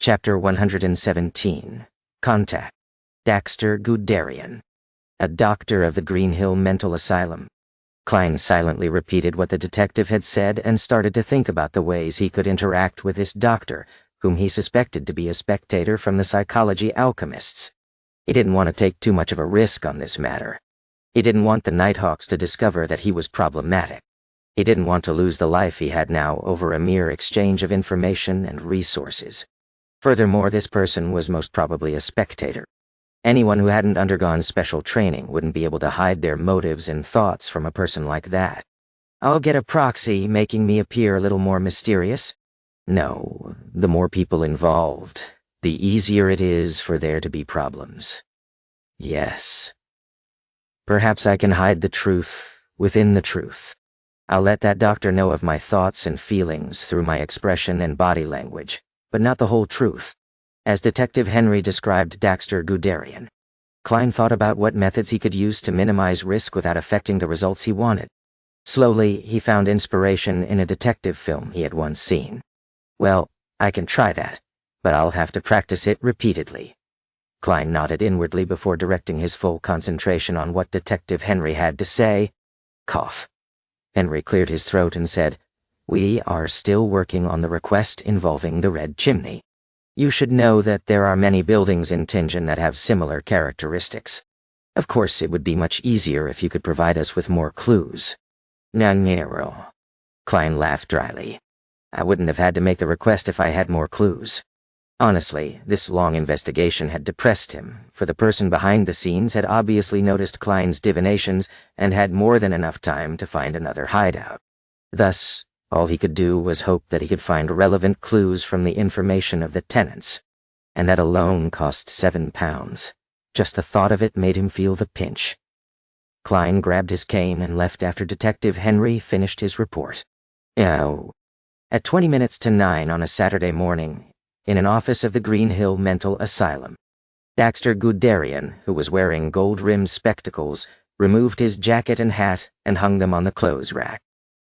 Chapter 117. Contact. Daxter Guderian, a doctor of the Green Hill Mental Asylum. Klein silently repeated what the detective had said and started to think about the ways he could interact with this doctor, whom he suspected to be a spectator from the psychology alchemists. He didn't want to take too much of a risk on this matter. He didn't want the Nighthawks to discover that he was problematic. He didn't want to lose the life he had now over a mere exchange of information and resources. Furthermore, this person was most probably a spectator. Anyone who hadn't undergone special training wouldn't be able to hide their motives and thoughts from a person like that. I'll get a proxy, making me appear a little more mysterious. No, the more people involved, the easier it is for there to be problems. Yes. Perhaps I can hide the truth within the truth. I'll let that doctor know of my thoughts and feelings through my expression and body language, but not the whole truth. As Detective Henry described Daxter Guderian, Klein thought about what methods he could use to minimize risk without affecting the results he wanted. Slowly, he found inspiration in a detective film he had once seen. Well, I can try that, but I'll have to practice it repeatedly. Klein nodded inwardly before directing his full concentration on what Detective Henry had to say. Cough. Henry cleared his throat and said, "We are still working on the request involving the red chimney. You should know that there are many buildings in Tingen that have similar characteristics. Of course, it would be much easier if you could provide us with more clues." Nangero. Klein laughed dryly. I wouldn't have had to make the request if I had more clues. Honestly, this long investigation had depressed him, for the person behind the scenes had obviously noticed Klein's divinations and had more than enough time to find another hideout. Thus, all he could do was hope that he could find relevant clues from the information of the tenants. And that alone cost £7. Just the thought of it made him feel the pinch. Klein grabbed his cane and left after Detective Henry finished his report. At 20 minutes to 9 on a Saturday morning, in an office of the Green Hill Mental Asylum, Daxter Guderian, who was wearing gold-rimmed spectacles, removed his jacket and hat and hung them on the clothes rack.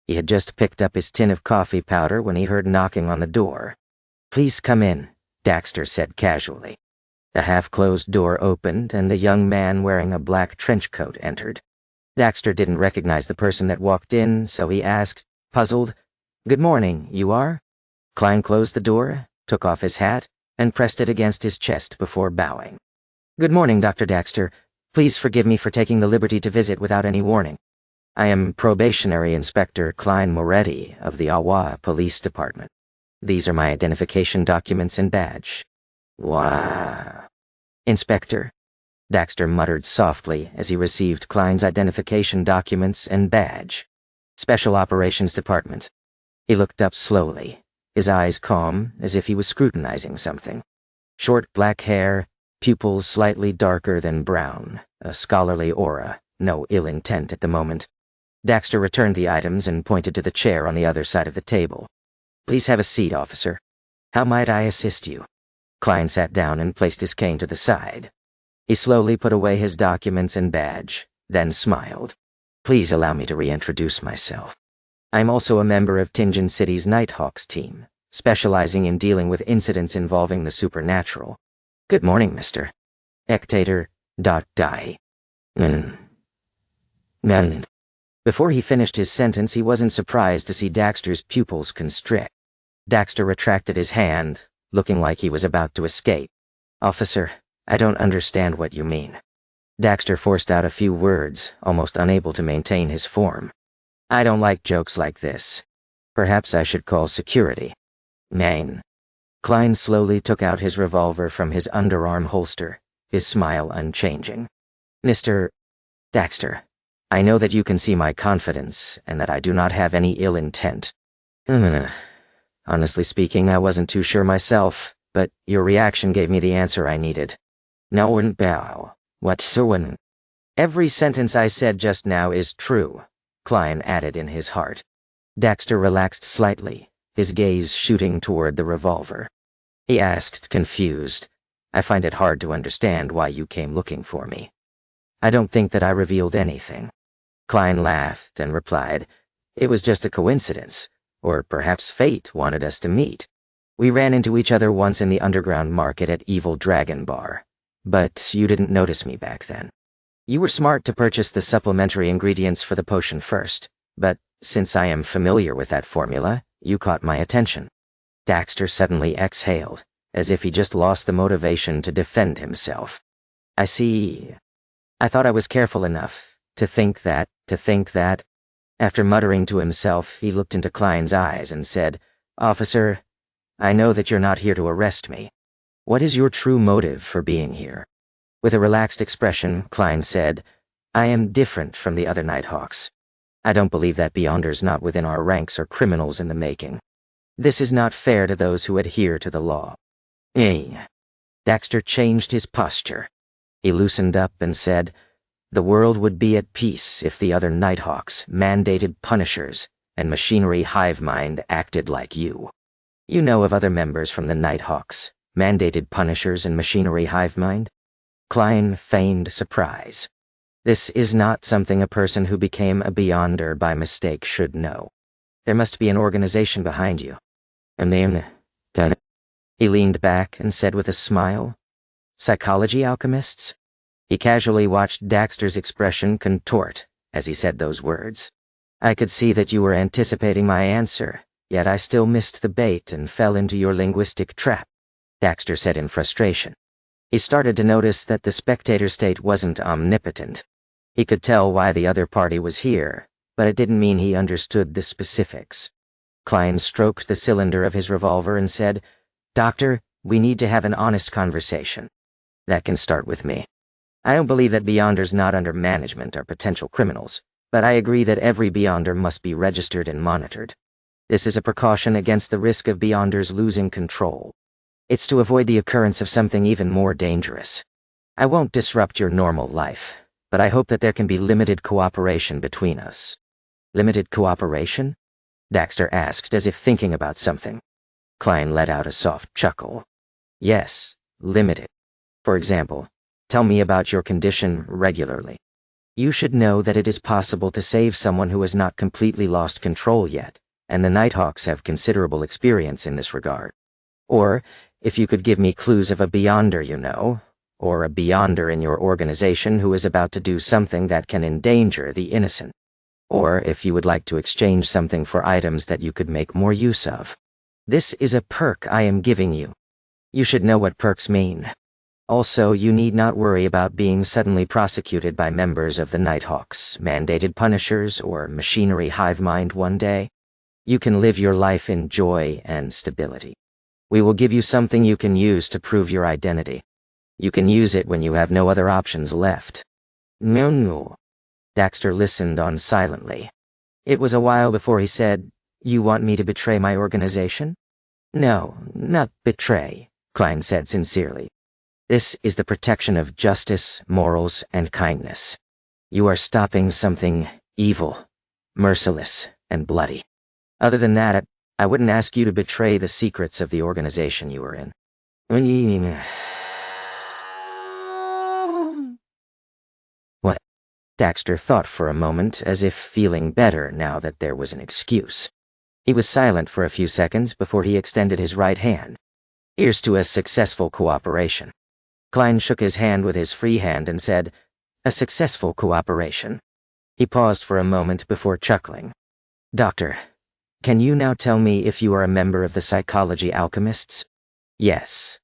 He had just picked up his tin of coffee powder when he heard knocking on the door. "Please come in," Daxter said casually. The half-closed door opened and a young man wearing a black trench coat entered. Daxter didn't recognize the person that walked in, so he asked, puzzled, "Good morning, you are?" Klein closed the door, took off his hat, and pressed it against his chest before bowing. "Good morning, Dr. Daxter. Please forgive me for taking the liberty to visit without any warning. I am Probationary Inspector Klein Moretti of the Awa Police Department. These are my identification documents and badge." "Wow." "Inspector," Daxter muttered softly as he received Klein's identification documents and badge. "Special Operations Department." He looked up slowly, his eyes calm, as if he was scrutinizing something. Short black hair, pupils slightly darker than brown, a scholarly aura, no ill intent at the moment. Daxter returned the items and pointed to the chair on the other side of the table. "Please have a seat, officer. How might I assist you?" Klein sat down and placed his cane to the side. He slowly put away his documents and badge, then smiled. "Please allow me to reintroduce myself. I'm also a member of Tingen City's Nighthawks team, specializing in dealing with incidents involving the supernatural. Good morning, Mr. Ectator. Die. Before he finished his sentence, he wasn't surprised to see Daxter's pupils constrict. Daxter retracted his hand, looking like he was about to escape. "Officer, I don't understand what you mean." Daxter forced out a few words, almost unable to maintain his form. "I don't like jokes like this. Perhaps I should call security." "Main." Klein slowly took out his revolver from his underarm holster, his smile unchanging. "Mr. Daxter, I know that you can see my confidence and that I do not have any ill intent. Honestly speaking, I wasn't too sure myself, but your reaction gave me the answer I needed. No one bow. What so? Every sentence I said just now is true," Klein added in his heart. Daxter relaxed slightly, his gaze shooting toward the revolver. He asked, confused, "I find it hard to understand why you came looking for me." "I don't think that I revealed anything." Klein laughed and replied, "It was just a coincidence, or perhaps fate wanted us to meet. We ran into each other once in the underground market at Evil Dragon Bar, but you didn't notice me back then. You were smart to purchase the supplementary ingredients for the potion first, but since I am familiar with that formula, you caught my attention." Daxter suddenly exhaled, as if he just lost the motivation to defend himself. "I see. I thought I was careful enough to think that. After muttering to himself, he looked into Klein's eyes and said, "Officer, I know that you're not here to arrest me. What is your true motive for being here?" With a relaxed expression, Klein said, "I am different from the other Nighthawks. I don't believe that Beyonders not within our ranks are criminals in the making. This is not fair to those who adhere to the law." Daxter changed his posture. He loosened up and said, "The world would be at peace if the other Nighthawks, mandated punishers, and machinery hive mind acted like you. You know of other members from the Nighthawks, mandated punishers and machinery hive mind?" Klein feigned surprise. "This is not something a person who became a Beyonder by mistake should know. There must be an organization behind you." And then, he leaned back and said with a smile, "Psychology alchemists?" He casually watched Daxter's expression contort as he said those words. "I could see that you were anticipating my answer, yet I still missed the bait and fell into your linguistic trap," Daxter said in frustration. He started to notice that the spectator state wasn't omnipotent. He could tell why the other party was here, but it didn't mean he understood the specifics. Klein stroked the cylinder of his revolver and said, "Doctor, we need to have an honest conversation. That can start with me. I don't believe that Beyonders not under management are potential criminals, but I agree that every Beyonder must be registered and monitored. This is a precaution against the risk of Beyonders losing control. It's to avoid the occurrence of something even more dangerous. I won't disrupt your normal life, but I hope that there can be limited cooperation between us." "Limited cooperation?" Daxter asked as if thinking about something. Klein let out a soft chuckle. "Yes, limited. For example, tell me about your condition regularly. You should know that it is possible to save someone who has not completely lost control yet, and the Nighthawks have considerable experience in this regard. Or, if you could give me clues of a Beyonder you know, or a Beyonder in your organization who is about to do something that can endanger the innocent. Or if you would like to exchange something for items that you could make more use of. This is a perk I am giving you. You should know what perks mean. Also, you need not worry about being suddenly prosecuted by members of the Nighthawks, mandated punishers, or machinery hive mind one day. You can live your life in joy and stability. We will give you something you can use to prove your identity. You can use it when you have no other options left." "No." Daxter listened on silently. It was a while before he said, "You want me to betray my organization?" "No, not betray," Klein said sincerely. "This is the protection of justice, morals, and kindness. You are stopping something evil, merciless, and bloody. Other than that, I wouldn't ask you to betray the secrets of the organization you are in." "What?" Daxter thought for a moment, as if feeling better now that there was an excuse. He was silent for a few seconds before he extended his right hand. "Here's to a successful cooperation." Klein shook his hand with his free hand and said, "A successful cooperation." He paused for a moment before chuckling. "Doctor, can you now tell me if you are a member of the psychology alchemists?" "Yes."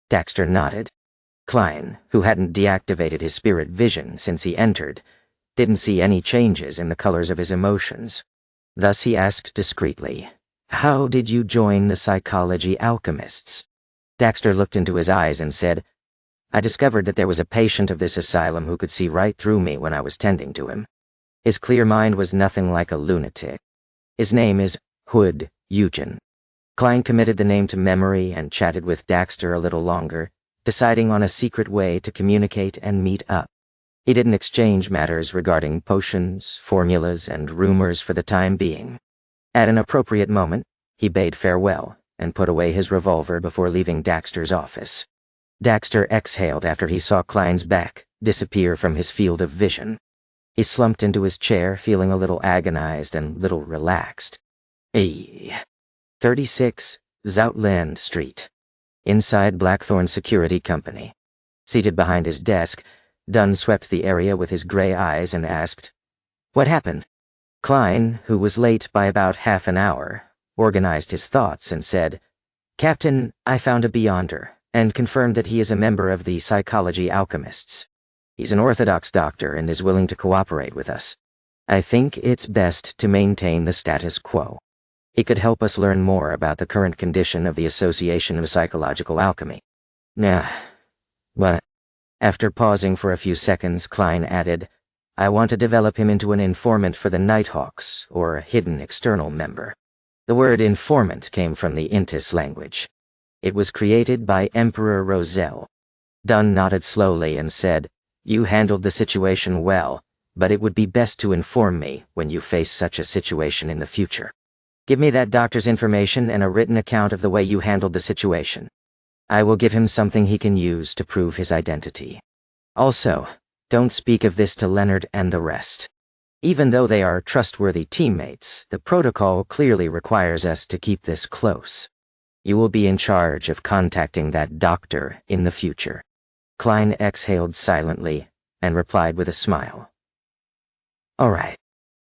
Daxter nodded. Klein, who hadn't deactivated his spirit vision since he entered, didn't see any changes in the colors of his emotions. Thus he asked discreetly, "How did you join the psychology alchemists?" Daxter looked into his eyes and said, "I discovered that there was a patient of this asylum who could see right through me when I was tending to him. His clear mind was nothing like a lunatic. His name is Hood Eugen." Klein committed the name to memory and chatted with Daxter a little longer, deciding on a secret way to communicate and meet up. He didn't exchange matters regarding potions, formulas, and rumors for the time being. At an appropriate moment, he bade farewell and put away his revolver before leaving Daxter's office. Daxter exhaled after he saw Klein's back disappear from his field of vision. He slumped into his chair, feeling a little agonized and little relaxed. 36 Zoutland Street. Inside Blackthorn Security Company. Seated behind his desk, Dunn swept the area with his gray eyes and asked, "What happened?" Klein, who was late by about half an hour, organized his thoughts and said, "Captain, I found a Beyonder, and confirmed that he is a member of the Psychology Alchemists. He's an Orthodox doctor and is willing to cooperate with us. I think it's best to maintain the status quo. He could help us learn more about the current condition of the Association of Psychological Alchemy." But after pausing for a few seconds, Klein added, "I want to develop him into an informant for the Nighthawks, or a hidden external member." The word informant came from the Intis language. It was created by Emperor Roselle. Dunn nodded slowly and said, "You handled the situation well, but it would be best to inform me when you face such a situation in the future. Give me that doctor's information and a written account of the way you handled the situation. I will give him something he can use to prove his identity. Also, don't speak of this to Leonard and the rest. Even though they are trustworthy teammates, the protocol clearly requires us to keep this close. You will be in charge of contacting that doctor in the future." Klein exhaled silently and replied with a smile, "All right."